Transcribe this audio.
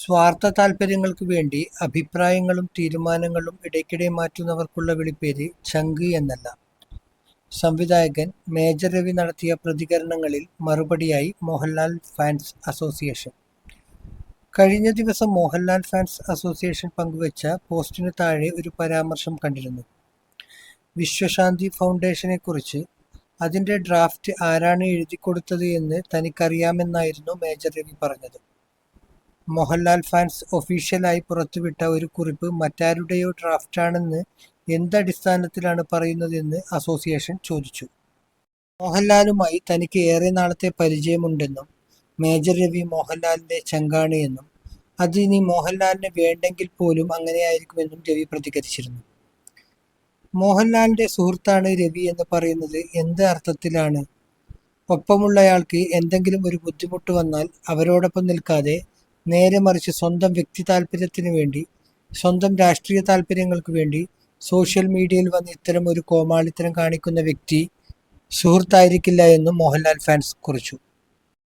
സ്വാർത്ഥ താൽപര്യങ്ങൾക്ക് വേണ്ടി അഭിപ്രായങ്ങളും തീരുമാനങ്ങളും ഇടയ്ക്കിടെ മാറ്റുന്നവർക്കുള്ള വിളിപ്പേര് ചങ്ക് എന്നല്ല. സംവിധായകൻ മേജർ രവി നടത്തിയ പ്രതികരണങ്ങളിൽ മറുപടിയായി മോഹൻലാൽ ഫാൻസ് അസോസിയേഷൻ. കഴിഞ്ഞ ദിവസം മോഹൻലാൽ ഫാൻസ് അസോസിയേഷൻ പങ്കുവച്ച പോസ്റ്റിനു താഴെ ഒരു പരാമർശം കണ്ടിരുന്നു. വിശ്വശാന്തി ഫൗണ്ടേഷനെക്കുറിച്ച് അതിന്റെ ഡ്രാഫ്റ്റ് ആരാണ് എഴുതിക്കൊടുത്തത് എന്ന് തനിക്കറിയാമെന്നായിരുന്നു മേജർ രവി പറഞ്ഞത്. മോഹൻലാൽ ഫാൻസ് ഒഫീഷ്യലായി പുറത്തുവിട്ട ഒരു കുറിപ്പ് മറ്റാരുടെയോ ഡ്രാഫ്റ്റാണെന്ന് എന്തടിസ്ഥാനത്തിലാണ് പറയുന്നതെന്ന് അസോസിയേഷൻ ചോദിച്ചു. മോഹൻലാലുമായി തനിക്ക് ഏറെ നാളത്തെ പരിചയമുണ്ടെന്നും മേജർ രവി മോഹൻലാലിന്റെ ചങ്കാണ് എന്നും അത് ഇനി മോഹൻലാലിന് വേണ്ടെങ്കിൽ പോലും അങ്ങനെയായിരിക്കുമെന്നും രവി പ്രതികരിച്ചിരുന്നു. മോഹൻലാലിന്റെ സുഹൃത്താണ് രവി എന്ന് പറയുന്നത് എന്ത് അർത്ഥത്തിലാണ്? ഒപ്പമുള്ളയാൾക്ക് എന്തെങ്കിലും ഒരു ബുദ്ധിമുട്ട് വന്നാൽ അവരോടൊപ്പം നിൽക്കാതെ നേരെ മറിച്ച് സ്വന്തം വ്യക്തി താല്പര്യത്തിന് വേണ്ടി, സ്വന്തം രാഷ്ട്രീയ താല്പര്യങ്ങൾക്ക് വേണ്ടി സോഷ്യൽ മീഡിയയിൽ വന്ന് ഇത്തരം ഒരു കോമാളിത്തരം കാണിക്കുന്ന വ്യക്തി സുഹൃത്തായിരിക്കില്ല എന്നും മോഹൻലാൽ ഫാൻസ് കുറിച്ചു.